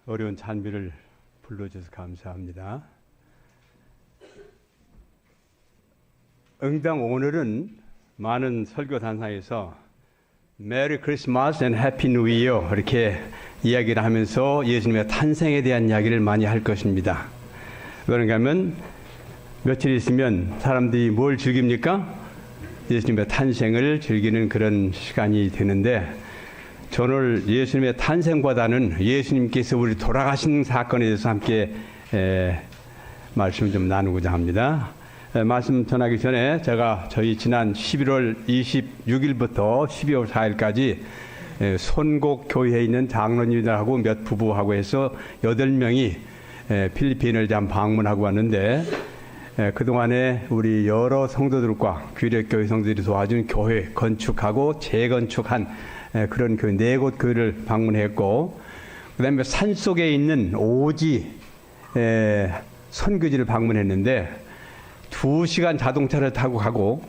어려운 찬미를 불러주셔서 감사합니다. 응당 오늘은 많은 설교 단상에서 메리 크리스마스 앤 해피 뉴 이어 이렇게 이야기를 하면서 예수님의 탄생에 대한 이야기를 많이 할 것입니다. 그런가 하면 며칠 있으면 사람들이 뭘 즐깁니까? 예수님의 탄생을 즐기는 그런 시간이 되는데, 저는 예수님의 탄생보다는 예수님께서 우리 돌아가신 사건에 대해서 함께 말씀을 좀 나누고자 합니다. 말씀 전하기 전에 제가 저희 지난 11월 26일부터 12월 4일까지 손곡 교회에 있는 장로님들하고 몇 부부하고 해서 8명이 필리핀을 잠 방문하고 왔는데, 그동안에 우리 여러 성도들과 귀력교회 성도들이 도와준 교회 건축하고 재건축한 그런 그 4곳 교회를 방문했고, 그 다음에 산속에 있는 오지 선교지를 방문했는데 2시간 자동차를 타고 가고,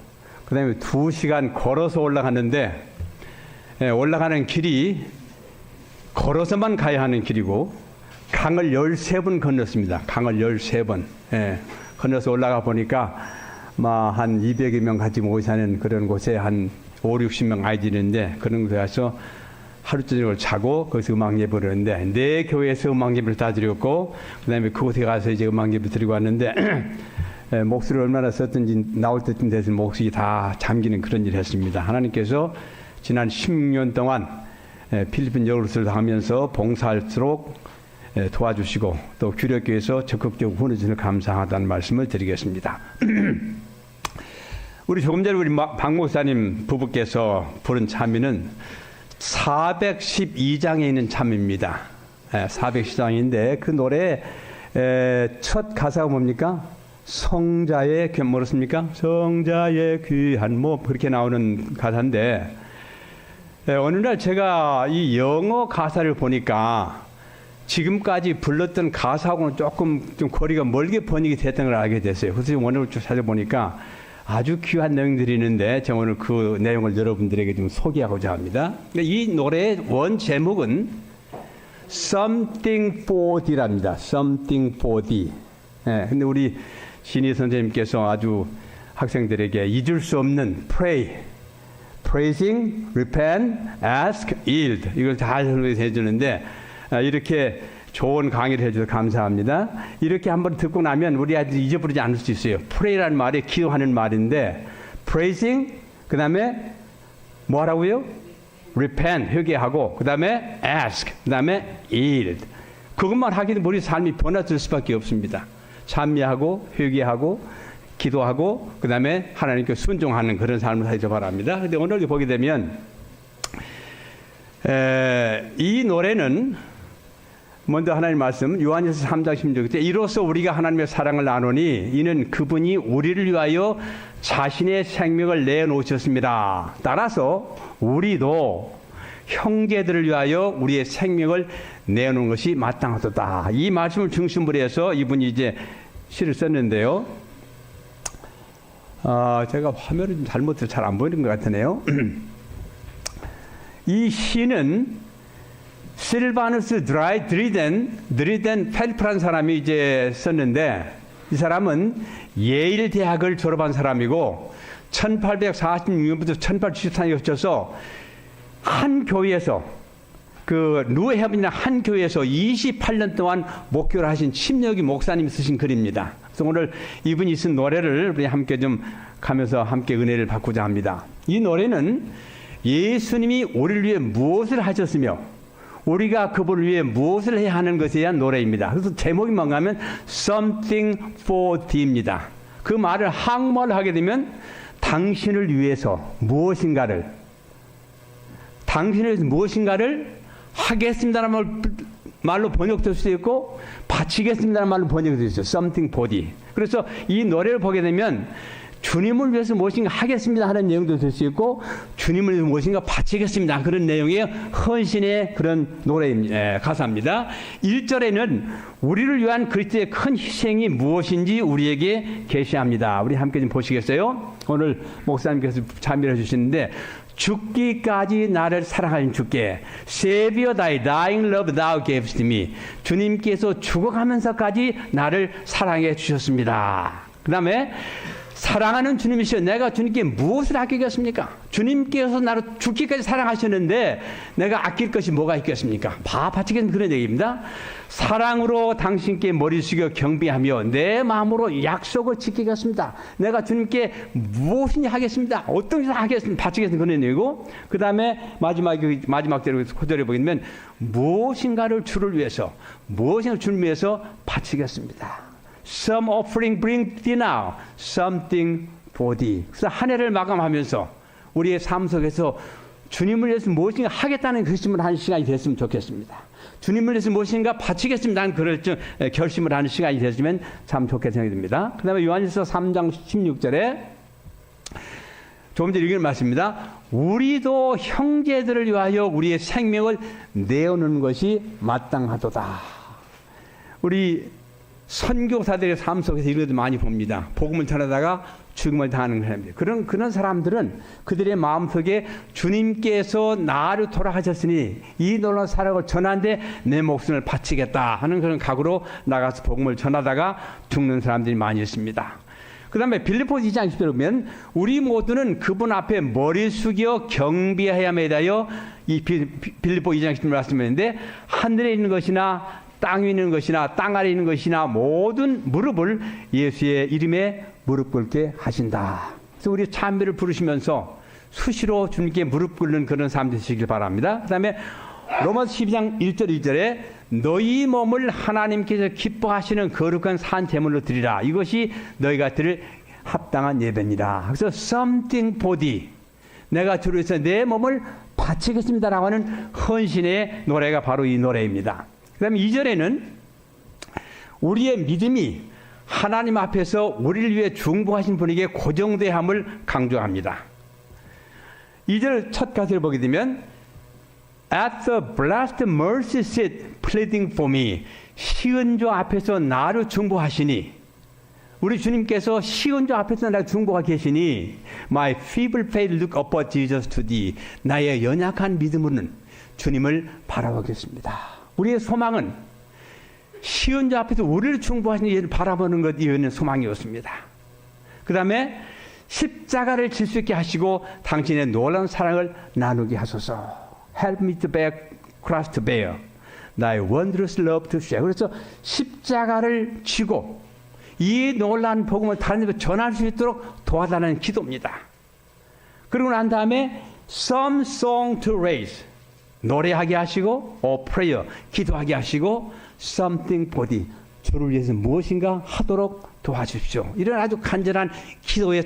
그 다음에 2시간 걸어서 올라갔는데, 올라가는 길이 걸어서만 가야 하는 길이고 강을 13번 건넜습니다. 강을 13번 건너서 올라가 보니까 한 200여 명 같이 모여 사는 그런 곳에 한 5, 60명 아이들인데, 그런 곳에 가서 하루 저녁을 자고 거기서 음악 예배를 했는데, 4교회에서 음악 예배를 다 드렸고, 그 다음에 그곳에 가서 이제 음악 예배 드리고 왔는데 목소리를 얼마나 썼든지 나올 때쯤 돼서 목소리 다 잠기는 그런 일을 했습니다. 하나님께서 지난 16년 동안 필리핀 여로를 하면서 봉사할수록 도와주시고 또 규력교에서 적극적으로 후원해주시는 감사하다는 말씀을 드리겠습니다. 우리 조금 전에 우리 박 목사님 부부께서 부른 찬미는 412장에 있는 찬미입니다. 412장인데 그 노래 첫 가사가 뭡니까? 성자의 귀한, 뭐였습니까? 성자의 귀한 몸, 그렇게 나오는 가사인데, 어느 날 제가 이 영어 가사를 보니까 지금까지 불렀던 가사하고는 조금 좀 거리가 멀게 번역이 됐던 걸 알게 됐어요. 그래서 원어를 쭉 찾아보니까 아주 귀한 내용들이 있는데, 제가 오늘 그 내용을 여러분들에게 좀 소개하고자 합니다. 이 노래의 원 제목은 Something for Thee랍니다. Something for Thee. 근데 우리 신희 선생님께서 아주 학생들에게 잊을 수 없는 pray, praising, repent, ask, yield, 이걸 잘 설명해 주는데, 이렇게 좋은 강의를 해주셔서 감사합니다. 이렇게 한번 듣고 나면 우리 아이들이 잊어버리지 않을 수 있어요. pray라는 말이 기도하는 말인데, praising, 그 다음에 뭐라고요? repent, 회개하고, 그 다음에 ask, 그 다음에 yield. 그것만 하기는 우리 삶이 변화될 수밖에 없습니다. 찬미하고 회개하고 기도하고 그 다음에 하나님께 순종하는 그런 삶을 하시기 바랍니다. 그런데 오늘 보게 되면 이 노래는 먼저 하나님 말씀 요한일서 3장 16절, 이로써 우리가 하나님의 사랑을 나누니 이는 그분이 우리를 위하여 자신의 생명을 내놓으셨습니다. 따라서 우리도 형제들을 위하여 우리의 생명을 내놓는 것이 마땅하다. 이 말씀을 중심으로 해서 이분이 이제 시를 썼는데요. 제가 화면을 좀 잘못해서 잘 안 보이는 것 같으네요. 이 시는 실바누스 드리덴 펠프라는 사람이 이제 썼는데, 이 사람은 예일 대학을 졸업한 사람이고 1846년부터 1874년에 거쳐서 한 교회에서, 그 뉴헤븐이나 한 교회에서 28년 동안 목교를 하신 침례기 목사님이 쓰신 글입니다. 그래서 오늘 이분이 쓴 노래를 우리 함께 좀 가면서 함께 은혜를 받고자 합니다. 이 노래는 예수님이 우리를 위해 무엇을 하셨으며 우리가 그분을 위해 무엇을 해야 하는 것에 대한 노래입니다. 그래서 제목이 뭔가 하면 Something for Thee입니다. 그 말을 한국말로 하게 되면 당신을 위해서 무엇인가를 하겠습니다라는 말로 번역될 수도 있고 바치겠습니다라는 말로 번역될 수 있어요. Something for Thee. 그래서 이 노래를 보게 되면 주님을 위해서 무엇인가 하겠습니다 하는 내용도 될 수 있고 주님을 위해서 무엇인가 바치겠습니다 그런 내용의 헌신의 그런 노래입니다. 가사입니다. 1절에는 우리를 위한 그리스도의 큰 희생이 무엇인지 우리에게 계시합니다. 우리 함께 좀 보시겠어요? 오늘 목사님께서 참여해 주시는데 죽기까지 나를 사랑하신 주께 Savior thy dying love thou gavest me. 주님께서 죽어가면서까지 나를 사랑해 주셨습니다. 그 다음에 사랑하는 주님이시여 내가 주님께 무엇을 아끼겠습니까? 주님께서 나를 죽기까지 사랑하셨는데 내가 아낄 것이 뭐가 있겠습니까? 바치겠는 그런 얘기입니다. 사랑으로 당신께 머리 숙여 경배하며 내 마음으로 약속을 지키겠습니다. 내가 주님께 무엇이냐 하겠습니다. 어떤 것을 하겠습니다. 바치겠는 그런 얘기고 그 다음에 마지막 대로 구절에 보면 무엇인가를 주를 위해서 무엇인가 주를 위해서 바치겠습니다. Some offering bring thee now, something for thee. 그래서 한 해를 마감하면서 우리의 삶 속에서 주님을 위해서 무엇인가 하겠다는 결심을 하는 시간이 됐으면 좋겠습니다. 주님을 위해서 무엇인가 바치겠습니다 하는 그럴 결심을 하는 시간이 됐으면 참 좋게 생각이 듭니다. 그 다음에 요한일서 3장 16절에 조금 전에 읽은 말씀입니다. 우리도 형제들을 위하여 우리의 생명을 내어놓는 것이 마땅하도다. 우리 선교사들의 삶 속에서 이런 것도 많이 봅니다. 복음을 전하다가 죽음을 당하는 사람들. 그런 사람들은 그들의 마음속에 주님께서 나를 돌아가셨으니 이 놀라운 사랑을 전하는데 내 목숨을 바치겠다 하는 그런 각오로 나가서 복음을 전하다가 죽는 사람들이 많이 있습니다. 그 다음에 빌립보서 2장 10절에 보면 우리 모두는 그분 앞에 머리 숙여 경배해야만 하여 이 빌립보 2장 10절 말씀했는데 하늘에 있는 것이나 땅 위에 있는 것이나 땅 아래에 있는 것이나 모든 무릎을 예수의 이름에 무릎 꿇게 하신다. 그래서 우리 찬미를 부르시면서 수시로 주님께 무릎 꿇는 그런 삶 되시길 바랍니다. 그 다음에 로마서 12장 1절 2절에 너희 몸을 하나님께서 기뻐하시는 거룩한 산 제물로 드리라. 이것이 너희가 드릴 합당한 예배니라. 그래서 something body. 내가 주로 해서 내 몸을 바치겠습니다라고 하는 헌신의 노래가 바로 이 노래입니다. 그 다음에 2절에는 우리의 믿음이 하나님 앞에서 우리를 위해 중보하신 분에게 고정되어야 함을 강조합니다. 2절 첫 가사를 보게 되면 At the blessed mercy seat pleading for me. 시은조 앞에서 나를 중보하시니 우리 주님께서 시은조 앞에서 나를 중보하고 계시니 My feeble faith look upon Jesus to thee. 나의 연약한 믿음으로는 주님을 바라보겠습니다. 우리의 소망은 시은자 앞에서 우리를 중보하시는 이를 바라보는 것 이유는 소망이었습니다. 그 다음에 십자가를 질 수 있게 하시고 당신의 놀라운 사랑을 나누게 하소서. Help me to bear cross to bear. 나의 wondrous love to share. 그래서 십자가를 지고 이 놀라운 복음을 다른 데 전할 수 있도록 도와달라는 기도입니다. 그리고 난 다음에 some song to raise. 노래하게 하시고 prayer, 기도하게 하시고 something body, 주를 위해서 무엇인가 하도록 도와주십시오. 이런 아주 간절한 기도의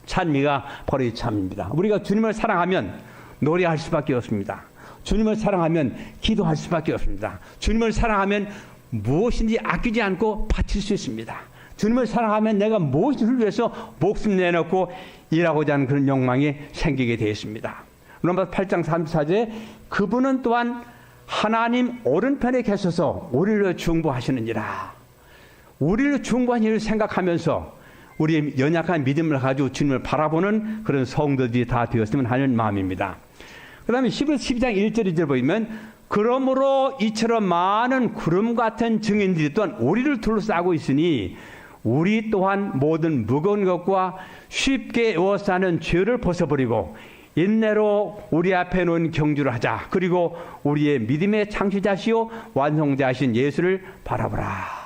찬미가 바로 이 참입니다. 우리가 주님을 사랑하면 노래할 수밖에 없습니다. 주님을 사랑하면 기도할 수밖에 없습니다. 주님을 사랑하면 무엇인지 아끼지 않고 바칠 수 있습니다. 주님을 사랑하면 내가 무엇을 위해서 목숨 내놓고 일하고자 하는 그런 욕망이 생기게 되어 있습니다. 로마서 8장 34절에 그분은 또한 하나님 오른편에 계셔서 우리를 중보하시느니라. 우리를 중보하는 일을 생각하면서 우리의 연약한 믿음을 가지고 주님을 바라보는 그런 성도들이 다 되었으면 하는 마음입니다. 그 다음에 히브리서 12장 1절 2절 보면 그러므로 이처럼 많은 구름 같은 증인들이 또한 우리를 둘러싸고 있으니 우리 또한 모든 무거운 것과 쉽게 에워싸는 죄를 벗어버리고 인내로 우리 앞에 놓은 경주를 하자. 그리고 우리의 믿음의 창시자시오 완성자신 예수를 바라보라.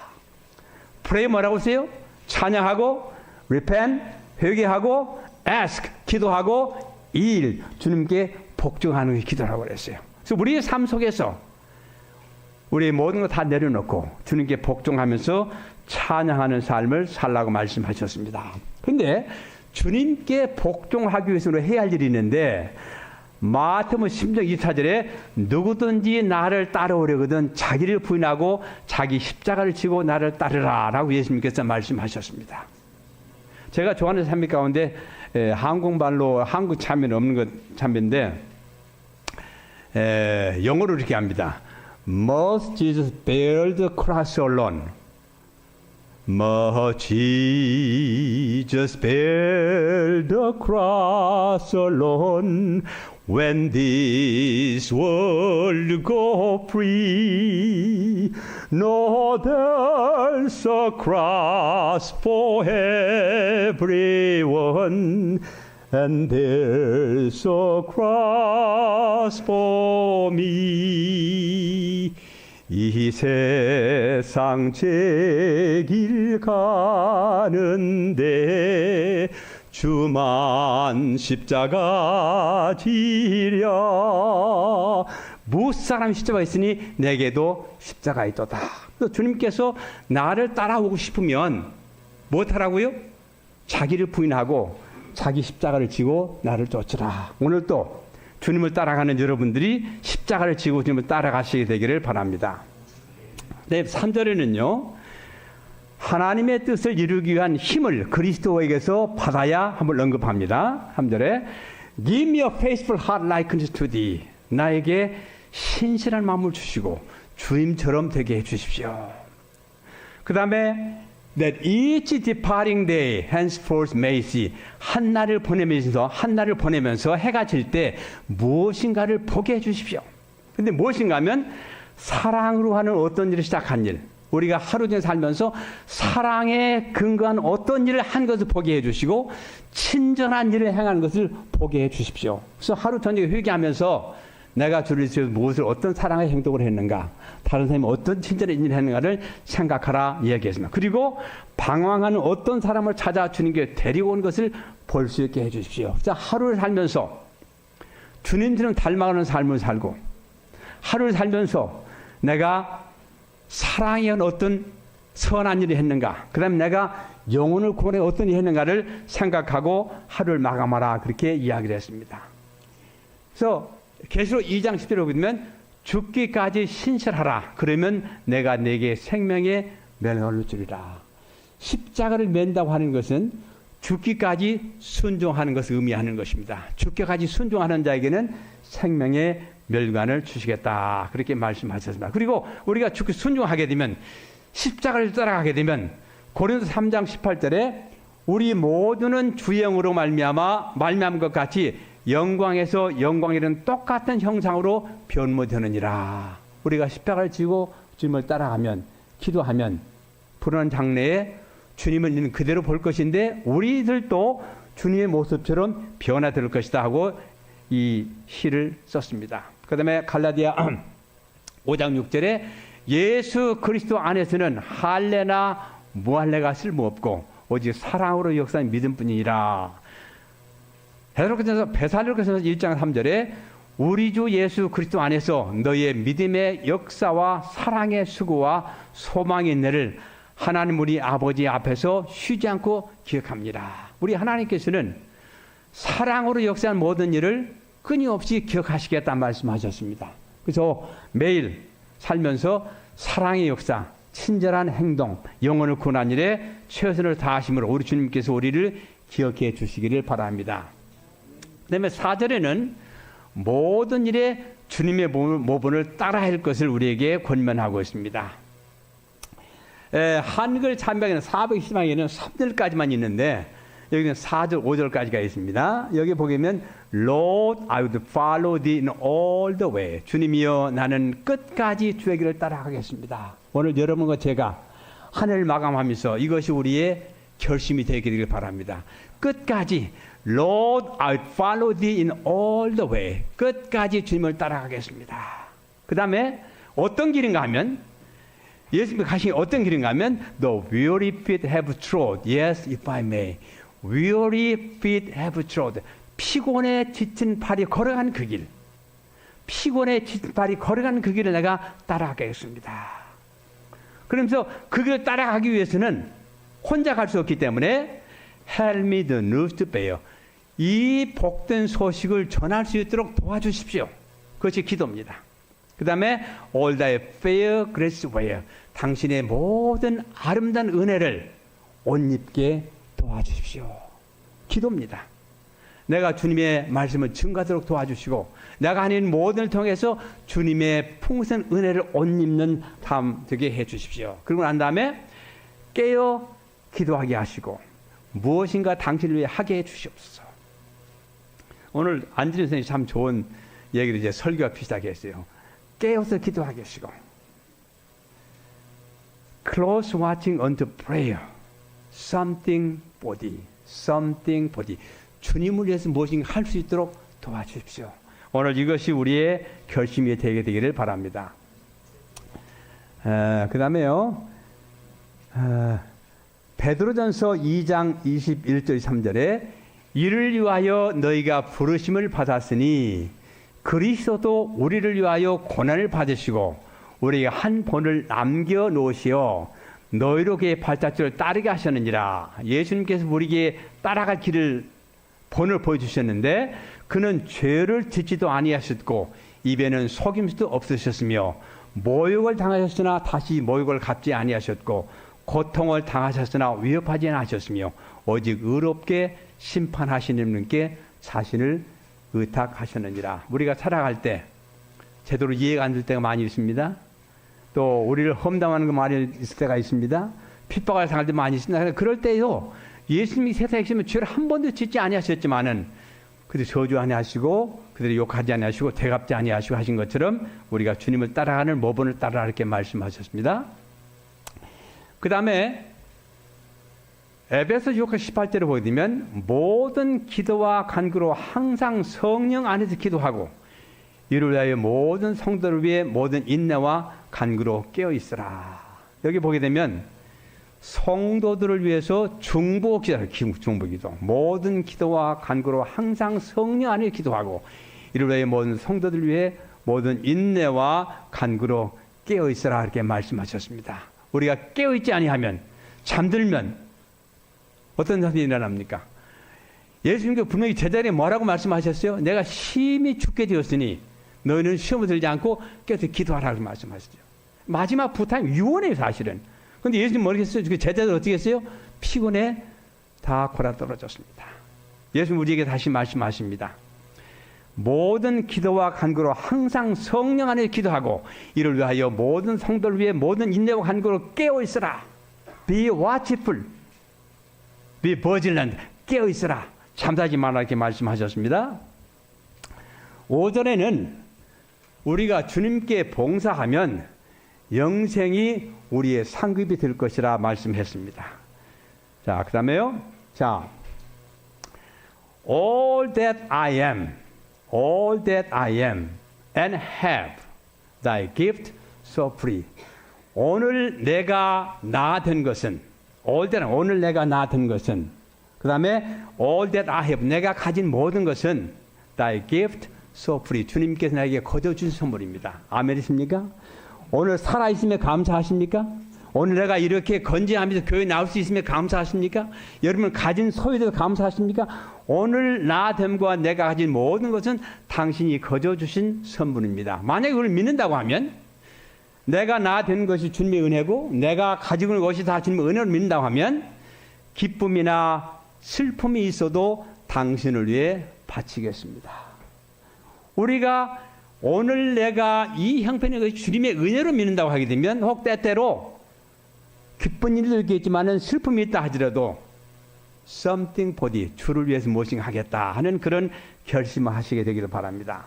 프레이 뭐라고 하세요? 찬양하고 repent 회개하고 ask 기도하고 일 주님께 복종하는 게 기도라고 그랬어요. 그래서 우리의 삶 속에서 우리의 모든 거 다 내려놓고 주님께 복종하면서 찬양하는 삶을 살라고 말씀하셨습니다. 그런데 주님께 복종하기 위해서 해야 할 일이 있는데 마태복음 10장 24절에 누구든지 나를 따라오려거든 자기를 부인하고 자기 십자가를 지고 나를 따르라 라고 예수님께서 말씀하셨습니다. 제가 좋아하는 찬미 가운데 한국말로 한국 찬미는 없는 것 찬미인데 영어로 이렇게 합니다. Must Jesus bear the cross alone? Must Jesus bear the cross alone? When this world go free, no, there's a cross for everyone, and there's a cross for me. 이 세상 제 길 가는데 주만 십자가 지려. 무사람 십자가 있으니 내게도 십자가 있도다. 또 주님께서 나를 따라오고 싶으면 무엇하라고요? 자기를 부인하고 자기 십자가를 지고 나를 쫓으라. 오늘 또 주님을 따라가는 여러분들이 십자가를 지고 주님을 따라가시게 되기를 바랍니다. 네, 3절에는요. 하나님의 뜻을 이루기 위한 힘을 그리스도에게서 받아야 함을 언급합니다. 3절에 Give me a faithful heart like unto thee. 나에게 신실한 마음을 주시고 주님처럼 되게 해주십시오. 그 다음에 That each departing day henceforth may see. 한 날을 보내면서 해가 질 때 무엇인가를 보게 해주십시오. 근데 무엇인가 하면 사랑으로 하는 어떤 일을 시작한 일, 우리가 하루 종일 살면서 사랑에 근거한 어떤 일을 한 것을 보게 해주시고 친절한 일을 행하는 것을 보게 해주십시오. 그래서 하루 저녁에 회개하면서 내가 주를 위해서 무엇을 어떤 사랑의 행동을 했는가, 다른 사람이 어떤 친절한 일을 했는가를 생각하라 이야기했습니다. 그리고 방황하는 어떤 사람을 찾아 주님께 데리고 온 것을 볼 수 있게 해주십시오. 그래서 하루를 살면서 주님처럼 닮아가는 삶을 살고, 하루를 살면서 내가 사랑에 의한 어떤 선한 일을 했는가, 그 다음에 내가 영혼을 구원해 어떤 일을 했는가를 생각하고 하루를 마감하라, 그렇게 이야기를 했습니다. 그래서 계시록 2장 10절에 보면 죽기까지 신실하라. 그러면 내가 네게 생명의 멸관을 주리라. 십자가를 맨다고 하는 것은 죽기까지 순종하는 것을 의미하는 것입니다. 죽기까지 순종하는 자에게는 생명의 멸관을 주시겠다. 그렇게 말씀하셨습니다. 그리고 우리가 죽기 순종하게 되면, 십자가를 따라가게 되면 고린도서 3장 18절에 우리 모두는 주영으로 말미암은 것 같이 영광에서 영광이라는 똑같은 형상으로 변모되느니라. 우리가 십자가를 지고 주님을 따라가면, 기도하면 불어난 장래에 주님을 있는 그대로 볼 것인데 우리들도 주님의 모습처럼 변화될 것이다 하고 이 시를 썼습니다. 그 다음에 갈라디아 5장 6절에 예수 그리스도 안에서는 할례나 무할례가 쓸모없고 오직 사랑으로 역사하는 믿음뿐이니라. 베살로니가서 1장 3절에 우리 주 예수 그리스도 안에서 너희의 믿음의 역사와 사랑의 수고와 소망의 은혜를 하나님 우리 아버지 앞에서 쉬지 않고 기억합니다. 우리 하나님께서는 사랑으로 역사한 모든 일을 끊임없이 기억하시겠다 말씀하셨습니다. 그래서 매일 살면서 사랑의 역사, 친절한 행동, 영혼을 구원한 일에 최선을 다하심으로 우리 주님께서 우리를 기억해 주시기를 바랍니다. 그 다음에 4절에는 모든 일에 주님의 모본을 따라야 할 것을 우리에게 권면하고 있습니다. 한글 찬양에는 420장에는 3절까지만 있는데 여기는 4절, 5절까지가 있습니다. 여기 보면 Lord, I would follow thee in all the way. 주님이여 나는 끝까지 주의 길을 따라가겠습니다. 오늘 여러분과 제가 한 해를 마감하면서 이것이 우리의 결심이 되기를 바랍니다. 끝까지 Lord, I would follow thee in all the way. 끝까지 주님을 따라가겠습니다. 그 다음에 어떤 길인가 하면 예수님이 가신 어떤 길인가 하면 The weary feet have trod, yes, if I may. Weary feet have trod. 피곤에 지친 발이 걸어간 그 길. 피곤에 지친 발이 걸어간 그 길을 내가 따라가겠습니다. 그러면서 그 길을 따라가기 위해서는 혼자 갈 수 없기 때문에 Help me the news to bear. 이 복된 소식을 전할 수 있도록 도와주십시오. 그것이 기도입니다. 그 다음에 All thy fair grace wear. 당신의 모든 아름다운 은혜를 옷 입게 도와주십시오. 기도입니다. 내가 주님의 말씀을 증거하도록 도와주시고 내가 하는 모든 을 통해서 주님의 풍성한 은혜를 옷 입는 삶 되게 해 주십시오. 그러고 난 다음에 깨어 기도하게 하시고 무엇인가 당신을 위해 하게 해 주시옵소서. 오늘 안진희 선생님이 참 좋은 얘기를 이제 설교와 비슷하게 했어요. 깨어서 기도하게 하시고 Close watching unto prayer. Something body. Something body. 주님을 위해서 무엇인가 할 수 있도록 도와주십시오. 오늘 이것이 우리의 결심이 되게 되기를 바랍니다. 그 다음에요. 베드로전서 2장 21절 3절에 이를 위하여 너희가 부르심을 받았으니 그리스도도 우리를 위하여 고난을 받으시고 우리가 한 본을 남겨 놓으시어 너희로 그의 발자취를 따르게 하셨느니라. 예수님께서 우리에게 따라갈 길을 본을 보여주셨는데 그는 죄를 짓지도 아니하셨고 입에는 속임수도 없으셨으며 모욕을 당하셨으나 다시 모욕을 갚지 아니하셨고 고통을 당하셨으나 위협하지 않으셨으며 오직 의롭게 심판하시는 분께 자신을 의탁하셨느니라. 우리가 살아갈 때 제대로 이해가 안 될 때가 많이 있습니다. 또 우리를 험담하는 거 많이 있을 때가 있습니다. 핍박을 당할 때 많이 있습니다. 그럴 때요 예수님이 세상에 계시면 죄를 한 번도 짓지 아니하셨지만은 그들 저주 아니하시고 그들이 욕하지 아니하시고 대갚지 아니하시고 하신 것처럼 우리가 주님을 따라가는 모본을 따라 이렇게 말씀하셨습니다. 그 다음에 에베소 6장 18절을 보게 되면 모든 기도와 간구로 항상 성령 안에서 기도하고 이를 위하여 모든 성도를 위해 모든 인내와 간구로 깨어 있으라. 여기 보게 되면 성도들을 위해서 중보기도, 중보기도, 모든 기도와 간구로 항상 성령 안에 기도하고 이를 위해 모든 성도들을 위해 모든 인내와 간구로 깨어 있으라 이렇게 말씀하셨습니다. 우리가 깨어 있지 아니하면 잠들면 어떤 사실이 일어납니까? 예수님께서 분명히 제자리에 뭐라고 말씀하셨어요? 내가 심히 죽게 되었으니 너희는 시험을 들지 않고 깨어서 기도하라고 말씀하시죠. 마지막 부탁이 유언이에요 사실은. 그런데 예수님 모르겠어요. 제자들 어떻게 했어요? 피곤해 다 골아 떨어졌습니다. 예수님 우리에게 다시 말씀하십니다. 모든 기도와 간구로 항상 성령 안에 기도하고 이를 위하여 모든 성도를 위해 모든 인내와 간구로 깨어 있으라. Be watchful. Be vigilant. 깨어 있으라. 잠자지 말라 이렇게 말씀하셨습니다. 5절에는 우리가 주님께 봉사하면 영생이 우리의 상급이 될 것이라 말씀했습니다. 자, 그 다음에요. 자, all that I am, and have thy gift so free. 오늘 내가 나 된 것은, 오늘 내가 나 된 것은, 그 다음에 all that I have, 내가 가진 모든 것은 thy gift so free. 주님께서 나에게 거저주신 선물입니다. 아멘이십니까? 오늘 살아있음에 감사하십니까? 오늘 내가 이렇게 건재하면서 교회 나올 수 있음에 감사하십니까? 여러분 가진 소유도 감사하십니까? 오늘 나됨과 내가 가진 모든 것은 당신이 거저주신 선물입니다. 만약에 그걸 믿는다고 하면 내가 나 된 것이 주님의 은혜고 내가 가지고 있는 것이 다 주님의 은혜를 믿는다고 하면 기쁨이나 슬픔이 있어도 당신을 위해 바치겠습니다. 우리가 오늘 내가 이 형편의 것이 주님의 은혜로 믿는다고 하게 되면 혹 때때로 기쁜 일도 있겠지만 슬픔이 있다 하더라도 something body, 주를 위해서 무엇인가 하겠다 하는 그런 결심을 하시게 되기를 바랍니다.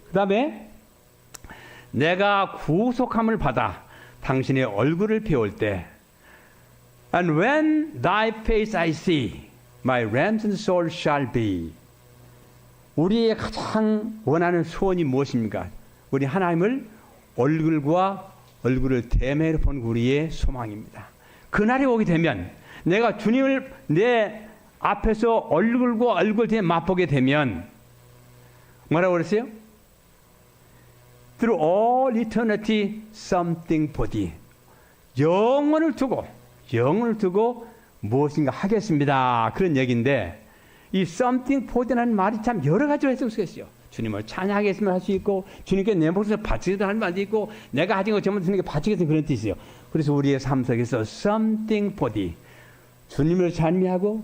그 다음에 내가 구속함을 받아 당신의 얼굴을 배울 때 And when thy face I see, my ransomed soul shall be. 우리의 가장 원하는 소원이 무엇입니까? 우리 하나님을 얼굴과 얼굴을 대면으로 본 우리의 소망입니다. 그날이 오게 되면 내가 주님을 내 앞에서 얼굴과 얼굴 대면 맛보게 되면 뭐라고 그랬어요? Through all eternity something body. 영혼을 두고 무엇인가 하겠습니다. 그런 얘기인데 이 something body라는 말이 참 여러 가지로 해석할 수 있어요. 주님을 찬양하겠으면 할 수 있고 주님께 내 목숨을 바치겠다 하는 말도 있고 내가 가진 것 전부 주님께 바치겠다는 그런 뜻이에요. 그래서 우리의 삶 속에서 something body 주님을 찬미하고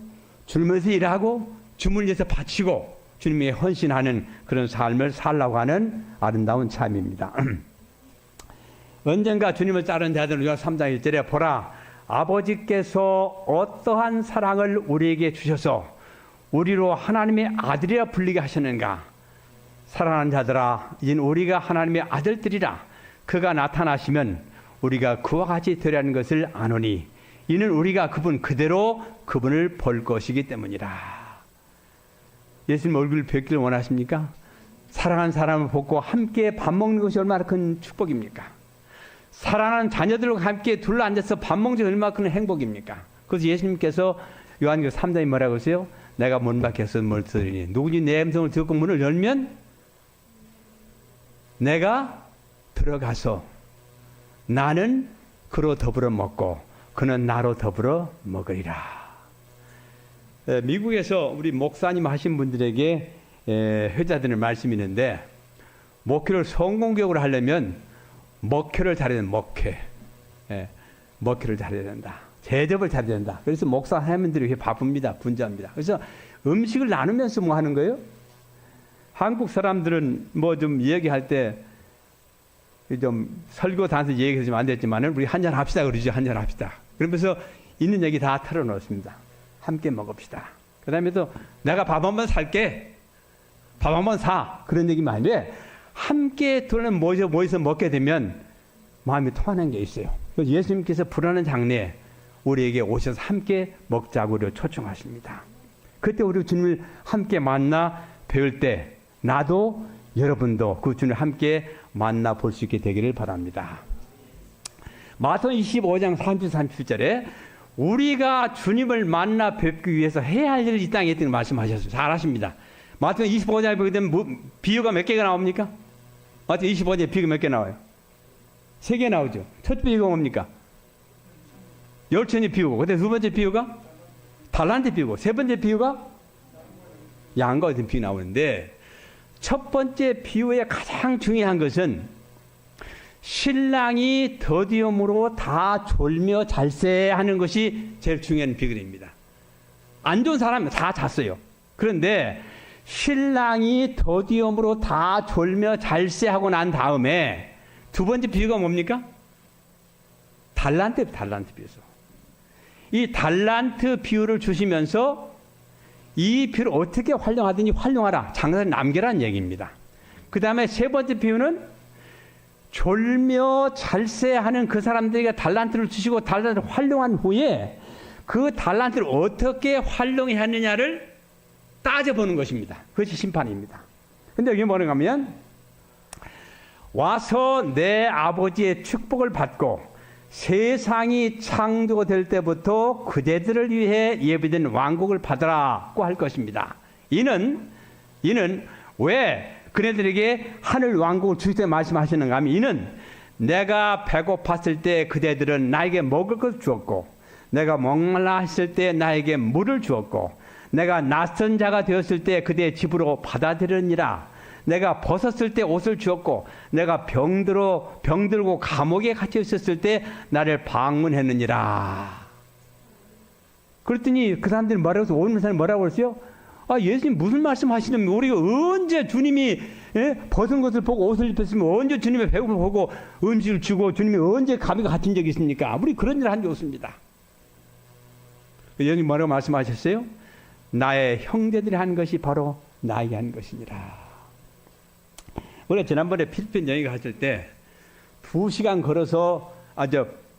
주님에서 일하고 주님을 위해서 바치고 주님에 헌신하는 그런 삶을 살라고 하는 아름다운 삶입니다. 언젠가 주님을 따르는 자들은 요한 3장 1절에 보라 아버지께서 어떠한 사랑을 우리에게 주셔서 우리로 하나님의 아들이라 불리게 하셨는가. 사랑하는 자들아 이는 우리가 하나님의 아들들이라. 그가 나타나시면 우리가 그와 같이 되려는 것을 아노니 이는 우리가 그분 그대로 그분을 볼 것이기 때문이라. 예수님 얼굴을 뵙기를 원하십니까? 사랑하는 사람을 보고 함께 밥 먹는 것이 얼마나 큰 축복입니까? 사랑하는 자녀들과 함께 둘러앉아서 밥 먹는 것이 얼마나 큰 행복입니까? 그래서 예수님께서 요한계시록 3장에 뭐라고 하세요? 내가 문 밖에서 뭘 들으니 누구든지 내 음성을 듣고 문을 열면 내가 들어가서 나는 그로 더불어 먹고 그는 나로 더불어 먹으리라. 미국에서 우리 목사님 하신 분들에게 회자되는 말씀이 있는데 목회를 성공적으로 하려면 목회를 잘해야 된다. 목회를 잘해야 된다. 대접을 잘해야 된다. 그래서 목사 하나님들이 바쁩니다. 분주합니다. 그래서 음식을 나누면서 뭐 하는 거예요? 한국 사람들은 뭐 좀 얘기할 때 좀 설교 단서 얘기해주면 안 됐지만 우리 한잔 합시다 그러죠. 한잔 합시다. 그러면서 있는 얘기 다 털어놓습니다. 함께 먹읍시다. 그 다음에 또 내가 밥 한번 살게. 밥 한번 사. 그런 얘기만 아닌데 함께 둘러 모여서 먹게 되면 마음이 통하는 게 있어요. 그래서 예수님께서 불안한 장래에 우리에게 오셔서 함께 먹자고 우리를 초청하십니다. 그때 우리 주님을 함께 만나 배울 때 나도 여러분도 그 주님을 함께 만나 볼 수 있게 되기를 바랍니다. 마태복음 25장 30-37절에 우리가 주님을 만나 뵙기 위해서 해야 할 일을 이 땅에 있다는 말씀하셨어요. 잘 아십니다. 마태복음 25장에 보게 되면 비유가 몇 개가 나옵니까? 마태복음 25장에 비유가 몇 개 나와요? 3개 나오죠. 첫 비유가 뭡니까? 열천이 비유고, 근데 두 번째 비유가 달란트 비유고, 세 번째 비유가 양과 같은 비유 나오는데 첫 번째 비유의 가장 중요한 것은 신랑이 더디움으로 다 졸며 잘세 하는 것이 제일 중요한 비결입니다. 안 좋은 사람은 다 잤어요. 그런데 신랑이 더디움으로 다 졸며 잘세 하고 난 다음에 두 번째 비유가 뭡니까? 달란트 비유죠. 이 달란트 비유를 주시면서 이 비유를 어떻게 활용하든지 활용하라. 장사를 남겨라는 얘기입니다. 그 다음에 세 번째 비유는 졸며 잘세하는 그 사람들에게 달란트를 주시고 달란트를 활용한 후에 그 달란트를 어떻게 활용했느냐를 따져보는 것입니다. 그것이 심판입니다. 근데 여기 뭐라고 하면 와서 내 아버지의 축복을 받고 세상이 창조될 때부터 그대들을 위해 예비된 왕국을 받으라고 할 것입니다. 이는 왜 그네들에게 하늘 왕국을 주실 때 말씀하시는가 하면 이는 내가 배고팠을 때 그대들은 나에게 먹을 것을 주었고 내가 목말라 했을 때 나에게 물을 주었고 내가 낯선 자가 되었을 때 그대의 집으로 받아들였니라. 내가 벗었을 때 옷을 주었고 내가 병들고 감옥에 갇혀 있었을 때 나를 방문했느니라. 그랬더니 그 사람들이 뭐라고 해서 오는 사람이 뭐라고 그랬어요? 아, 예수님 무슨 말씀하시는 거예요? 우리가 언제 주님이 벗은 것을 보고 옷을 입혔으면 언제 주님의 배고픔을 보고 음식을 주고 주님이 언제 감옥에 갇힌 적이 있습니까? 우리 그런 일을 한 적 없습니다. 예수님 뭐라고 말씀하셨어요? 나의 형제들이 한 것이 바로 나에게 한 것이니라. 우리가 지난번에 필리핀 여행 갔을 때 2시간 걸어서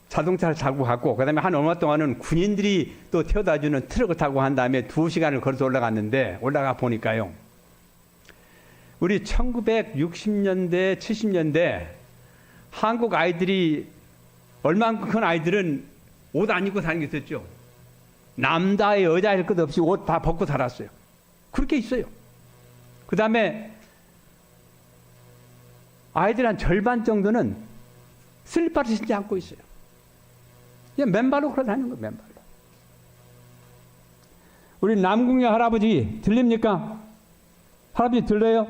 자동차를 타고 갔고 그 다음에 한 얼마 동안은 군인들이 또 태워다주는 트럭을 타고 한 다음에 2시간을 걸어서 올라갔는데 올라가 보니까요. 우리 1960년대 70년대 한국 아이들이 얼만큼 큰 아이들은 옷 안 입고 사는 게 있었죠. 남자의 여자일 것 없이 옷 다 벗고 살았어요. 그렇게 있어요. 그 다음에 아이들 한 절반 정도는 슬리퍼를 신지 않고 있어요. 그냥 맨발로 걸어다니는 거예요. 맨발로. 우리 남궁의 할아버지 들립니까? 할아버지 들려요?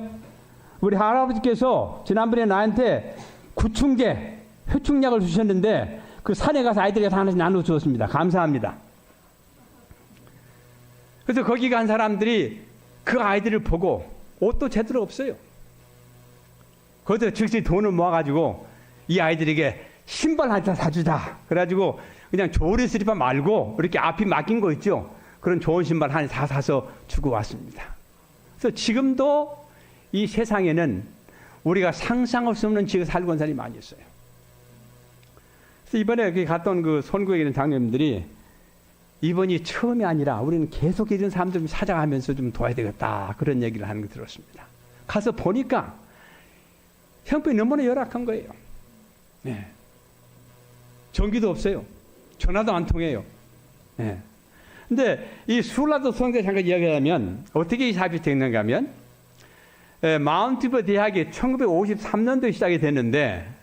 우리 할아버지께서 지난번에 나한테 구충제 회충약을 주셨는데 그 산에 가서 아이들에게 하나씩 나눠 주었습니다. 감사합니다. 그래서 거기 간 사람들이 그 아이들을 보고 옷도 제대로 없어요. 거기서 즉시 돈을 모아가지고 이 아이들에게 신발 한 장 사주자. 그래가지고 그냥 조리 슬리퍼 말고 이렇게 앞이 맡긴 거 있죠. 그런 좋은 신발 하나 다 사서 주고 왔습니다. 그래서 지금도 이 세상에는 우리가 상상할 수 없는 지역에 살고 있는 사람이 많이 있어요. 그래서 이번에 여기 갔던 그 선교에 있는 장로님들이 이번이 처음이 아니라 우리는 계속 이런 사람들 찾아가면서 좀 도와야 되겠다. 그런 얘기를 하는 거 들었습니다. 가서 보니까 형편이 너무나 열악한 거예요. 네. 전기도 없어요. 전화도 안 통해요. 네. 근데 이 술라도 성대 잠깐 이야기하면 어떻게 이 사업이 됐는가 하면 마운티버 대학이 1953년도에 시작이 됐는데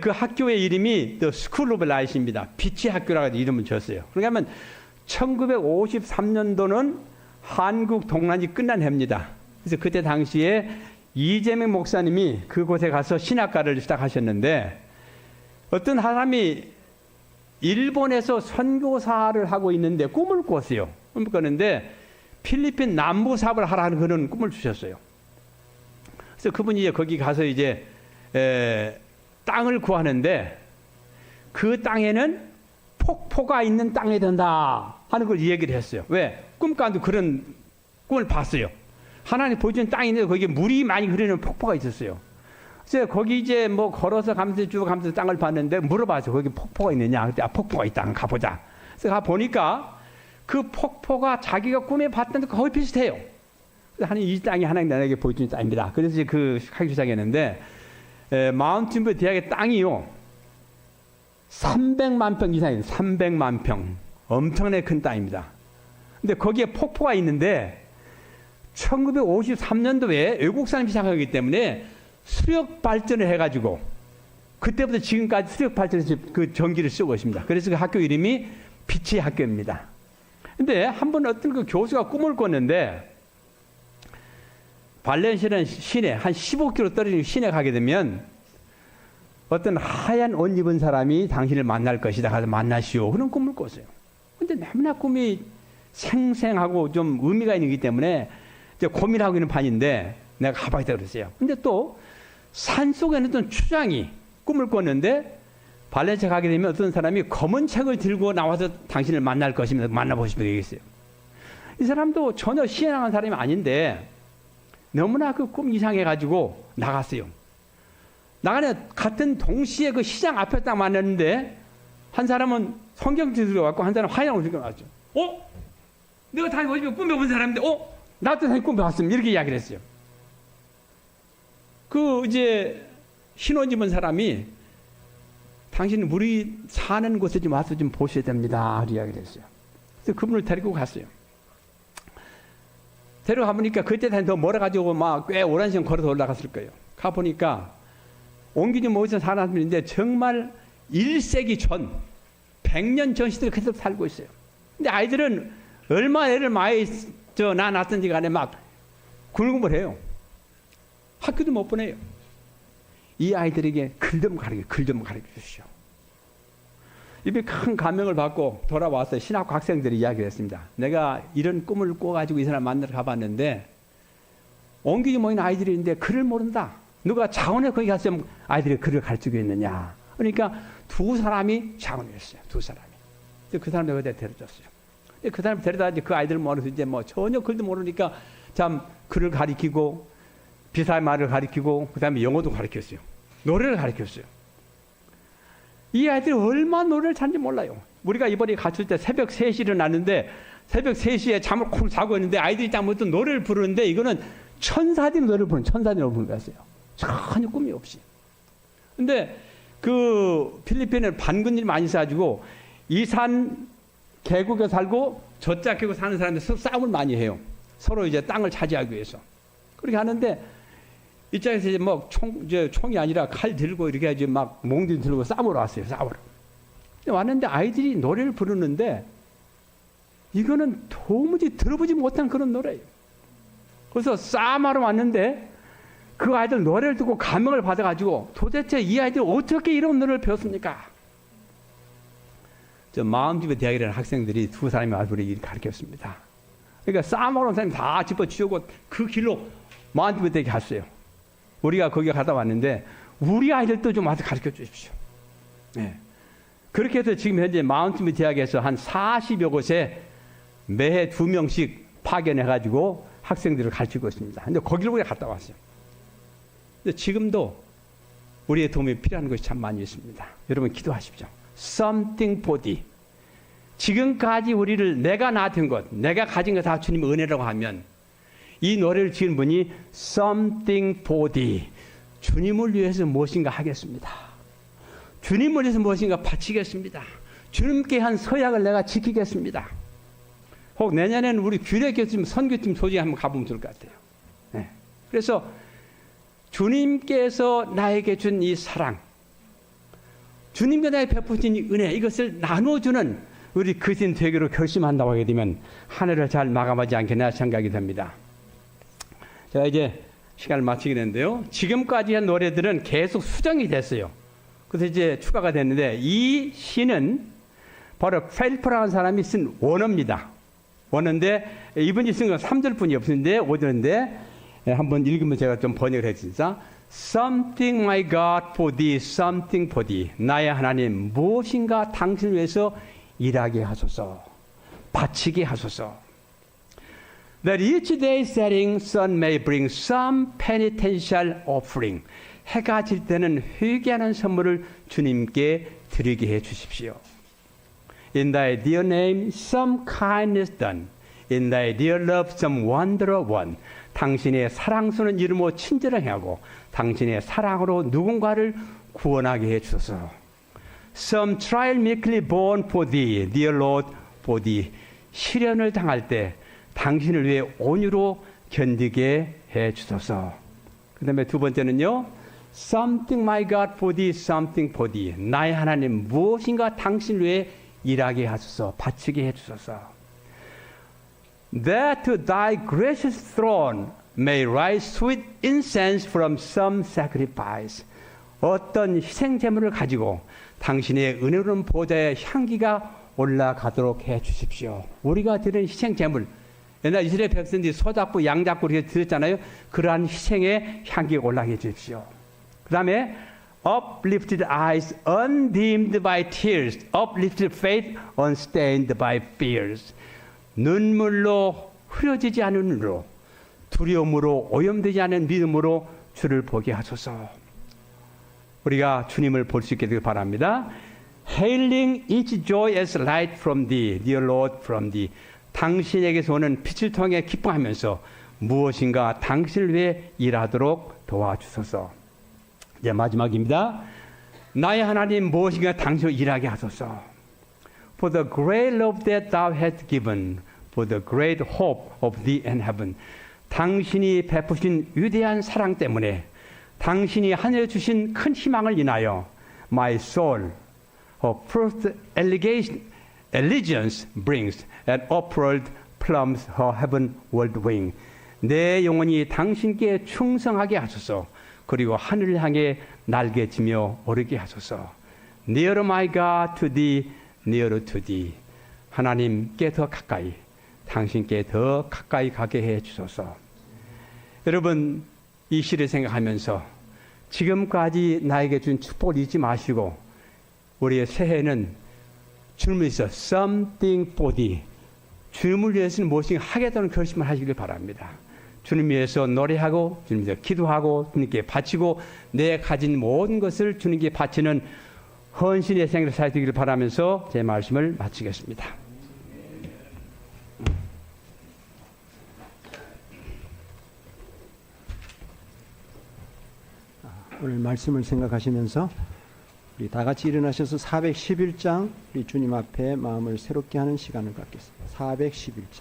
그 학교의 이름이 The School of Light입니다. 빛의 학교라고 이름을 지었어요. 그러니까 1953년도는 한국 동란이 끝난 해입니다. 그래서 그때 당시에 이재명 목사님이 그곳에 가서 신학과를 시작하셨는데 어떤 사람이 일본에서 선교사를 하고 있는데 꿈을 꿨어요. 꿈을 꿨는데 필리핀 남부 사업을 하라는 그런 꿈을 주셨어요. 그래서 그분이 이제 거기 가서 이제 땅을 구하는데 그 땅에는 폭포가 있는 땅이 된다 하는 걸 얘기를 했어요. 왜? 꿈가운데 그런 꿈을 봤어요. 하나님 보여준 땅이 있는데 거기에 물이 많이 흐르는 폭포가 있었어요. 그래서 거기 이제 뭐 걸어서 가면서 쭉 가면서 땅을 봤는데 물어봤어요. 거기 폭포가 있느냐? 그때 폭포가 있다. 가보자. 그래서 가보니까 그 폭포가 자기가 꿈에 봤던 데 거의 비슷해요. 그래서 이 땅이 하나님 나에게 보여준 땅입니다. 그래서 이제 그 하기 시작했는데 마운틴뷰 대학의 땅이요 300만 평 이상이에요. 300만 평. 엄청나게 큰 땅입니다. 근데 거기에 폭포가 있는데 1953년도에 외국 사람이 시작하기 때문에 수력 발전을 해가지고 그때부터 지금까지 수력 발전해서 그 전기를 쓰고 있습니다. 그래서 그 학교 이름이 빛의 학교입니다. 근데 한 번 어떤 그 교수가 꿈을 꿨는데 발렌시아라는 시내 한 15km 떨어진 시내 가게 되면 어떤 하얀 옷 입은 사람이 당신을 만날 것이다. 가서 만나시오. 그런 꿈을 꿨어요. 근데 너무나 꿈이 생생하고 좀 의미가 있기 때문에 이제 고민하고 있는 판인데 내가 가봐야겠다 그랬어요. 근데 또 산속에는 어떤 추장이 꿈을 꿨는데 발렌시아 가게 되면 어떤 사람이 검은 책을 들고 나와서 당신을 만날 것입니다. 만나보시면 되겠어요. 이 사람도 전혀 시행한 사람이 아닌데 너무나 그 꿈 이상해가지고 나갔어요. 나가는 같은 동시에 그 시장 앞에 딱 만났는데 한 사람은 성경 들고 왔고 한 사람은 하얀 옷을 입고 왔죠. 내가 당연히 어제 꿈에 본 사람인데 나도 당연히 꿈에 봤습니다. 이렇게 이야기를 했어요. 그 이제 흰옷 입은 사람이 당신 우리 사는 곳에 좀 와서 좀 보셔야 됩니다. 이야기를 했어요. 그래서 그분을 데리고 갔어요. 데려가 보니까 그때 더 멀어가지고 막 꽤 오랜 시간 걸어서 올라갔을 거예요. 가보니까 옮기지 못해서 사는 사람인데 정말 1세기 전 100년 전 시대에 계속 살고 있어요. 근데 아이들은 얼마나 애를 많이 낳았던지 간에 막 굴금을 해요. 학교도 못 보내요. 이 아이들에게 글 좀 가르쳐 주시오. 이렇게 큰 감명을 받고 돌아와서 신학교 학생들이 이야기를 했습니다. 내가 이런 꿈을 꿔가지고 이 사람 만나러 가봤는데 옮기지 못한 아이들이 있는데 글을 모른다. 누가 자원에 거기 가서 아이들이 글을 가르치고 있느냐. 그러니까 두 사람이 자원이었어요. 두 사람이. 그 사람 내가 데려줬어요. 그 사람 데려다 그 아이들 모아서 이제 뭐 전혀 글도 모르니까 참 글을 가르치고 비사의 말을 가르치고 그 다음에 영어도 가르쳤어요. 노래를 가르쳤어요. 이 아이들이 얼마나 노래를 잘하는지 몰라요. 우리가 이번에 갔을 때 새벽 3시에 일어났는데 새벽 3시에 잠을 콕 자고 있는데 아이들이 딱 어떤 노래를 부르는데 이거는 천사들이 노래를 부르는 거였어요. 전혀 꿈이 없이. 근데 그 필리핀에 반군들이 많이 있어가지고 이 산 계곡에 살고 저쪽 계곡 사는 사람들 싸움을 많이 해요. 서로 이제 땅을 차지하기 위해서. 그렇게 하는데 이쪽에서 이제 뭐 총이 아니라 칼 들고 이렇게 해야지 막 몽둥이 들고 싸우러 왔어요. 싸우러. 왔는데 아이들이 노래를 부르는데 이거는 도무지 들어보지 못한 그런 노래예요. 그래서 싸움하러 왔는데 그 아이들 노래를 듣고 감명을 받아가지고 도대체 이 아이들이 어떻게 이런 노래를 배웠습니까? 저 마운티버 대학이라는 학생들이 두 사람이 와서 우리 가르쳤습니다. 그러니까 싸먹는 사람이 다 집어치우고 그 길로 마운틴 되게 갔어요. 우리가 거기 갔다 왔는데 우리 아이들도 좀 와서 가르쳐 주십시오. 네. 그렇게 해서 지금 현재 마운틴 대학에서 한 40여 곳에 매해 2명씩 파견해가지고 학생들을 가르치고 있습니다. 근데 거기를 우리가 갔다 왔어요. 근데 지금도 우리의 도움이 필요한 것이 참 많이 있습니다. 여러분 기도하십시오. Something body. 지금까지 우리를 내가 낳은 것, 내가 가진 것 다 주님의 은혜라고 하면 이 노래를 지은 분이 Something body. 주님을 위해서 무엇인가 하겠습니다. 주님을 위해서 무엇인가 바치겠습니다. 주님께 한 서약을 내가 지키겠습니다. 혹 내년에는 우리 규례교팀, 선교팀 소집에 한번 가보면 좋을 것 같아요. 네. 그래서 주님께서 나에게 준 이 사랑, 주님께 나에게 베푸신 이 은혜, 이것을 나눠주는 우리 그리스도인 되기로 결심한다고 하게 되면 하늘을 잘 마감하지 않겠나 생각이 됩니다. 제가 이제 시간을 마치게 되는데요. 지금까지 한 노래들은 계속 수정이 됐어요. 그래서 이제 추가가 됐는데 이 시는 바로 펠프라는 사람이 쓴 원어입니다. 원어인데 이분이 쓴 건 3절뿐이 없는데 5절인데 한번 읽으면 제가 좀 번역을 했습니다. Something my God for thee, something for thee. 나의 하나님 무엇인가 당신을 위해서 일하게 하소서, 바치게 하소서. That each day setting sun may bring some penitential offering. 해가 질 때는 회개하는 선물을 주님께 드리게 해 주십시오. In thy dear name some kindness done. In thy dear love some wonder won. 당신의 사랑스러운 이름으로 친절을 행하고 당신의 사랑으로 누군가를 구원하게 해 주소서. Some trial meekly borne for thee, dear Lord, for thee. 시련을 당할 때 당신을 위해 온유로 견디게 해 주소서. 그 다음에 두 번째는요. Something my God for thee, something for thee. 나의 하나님 무엇인가 당신을 위해 일하게 하소서, 바치게 해 주소서. That to thy gracious throne may rise sweet incense from some sacrifice. 어떤 희생 제물을 가지고 당신의 은혜로운 보좌의 향기가 올라가도록 해 주십시오. 우리가 드리는 희생 제물, 옛날 이스라엘 백성들이 소잡고 양잡고 이렇게 드렸잖아요. 그러한 희생의 향기가 올라가게 해 주십시오. 그 다음에 uplifted eyes undimmed by tears, uplifted faith unstained by fears. 눈물로 흐려지지 않은 눈으로, 두려움으로 오염되지 않은 믿음으로 주를 보게 하소서. 우리가 주님을 볼 수 있게 되길 바랍니다. Hailing each joy as light from thee, dear Lord, from thee. 당신에게서 오는 빛을 통해 기뻐하면서 무엇인가 당신을 위해 일하도록 도와주소서. 이제 마지막입니다. 나의 하나님 무엇인가 당신을 일하게 하소서. For the great love that thou hast given, for the great hope of thee in heaven. 당신이 베푸신 위대한 사랑 때문에, 당신이 하늘에 주신 큰 희망을 인하여 my soul, her first allegiance brings, and upward plumbs her heavenward wing. 내 영혼이 당신께 충성하게 하소서. 그리고 하늘을 향해 날개치며 오르게 하소서. Nearer my God to thee, nearer to thee. 하나님께 더 가까이, 당신께 더 가까이 가게 해 주소서. 여러분, 이 시를 생각하면서 지금까지 나에게 준 축복을 잊지 마시고 우리의 새해는 주님을 위해서 something for thee, 주님을 위해서는 무엇인가 하겠다는 결심을 하시길 바랍니다. 주님 위해서 노래하고 주님 위해서 기도하고 주님께 바치고 내 가진 모든 것을 주님께 바치는 헌신의 생애를 살기를 바라면서 제 말씀을 마치겠습니다. 오늘 말씀을 생각하시면서 우리 다 같이 일어나셔서 411장 우리 주님 앞에 마음을 새롭게 하는 시간을 갖겠습니다. 411장.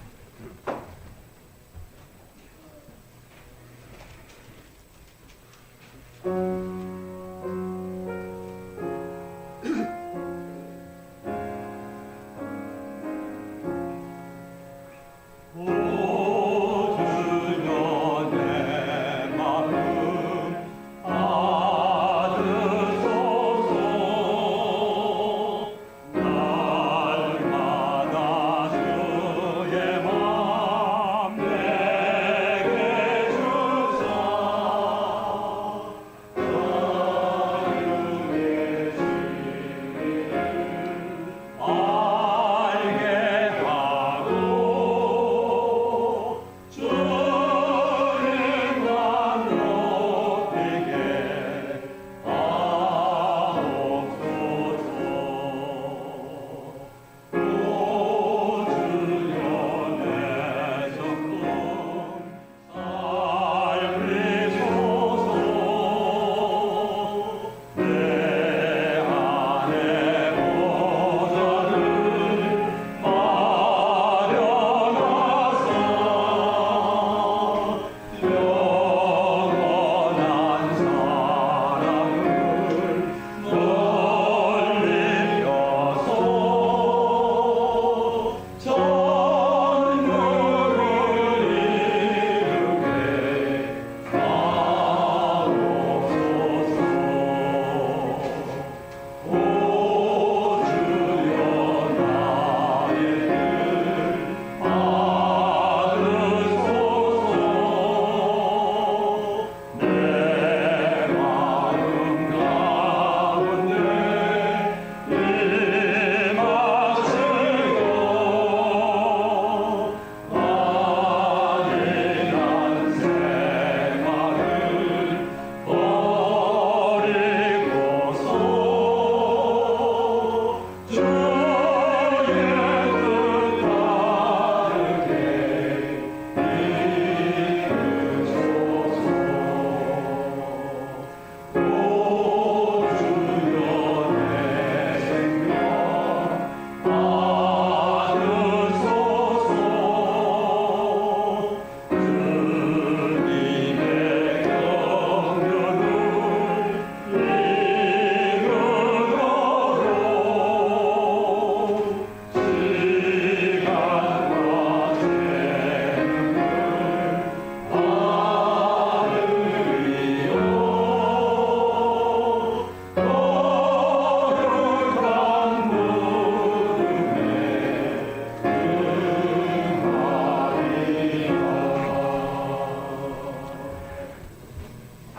날마다 주의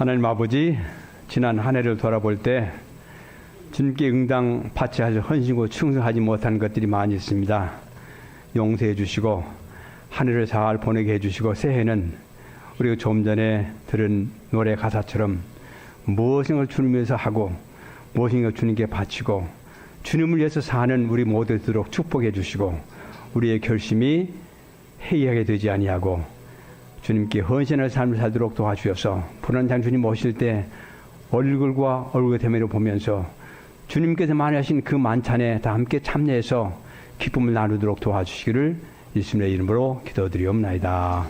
하나님 아버지, 지난 한 해를 돌아볼 때 주님께 응당 받지 할 헌신고 충성하지 못한 것들이 많이 있습니다. 용서해 주시고 한 해를 잘 보내게 해주시고 새해는 우리가 좀 전에 들은 노래 가사처럼 무엇을 주님 위해서 하고 무엇인가 주님께 바치고 주님을 위해서 사는 우리 모두 되도록 축복해 주시고 우리의 결심이 해이하게 되지 아니하고 주님께 헌신할 삶을 살도록 도와주셔서 불안장 주님 오실 때 얼굴과 얼굴의 대면을 보면서 주님께서 마련하신 그 만찬에 다 함께 참여해서 기쁨을 나누도록 도와주시기를 예수님의 이름으로 기도드리옵나이다.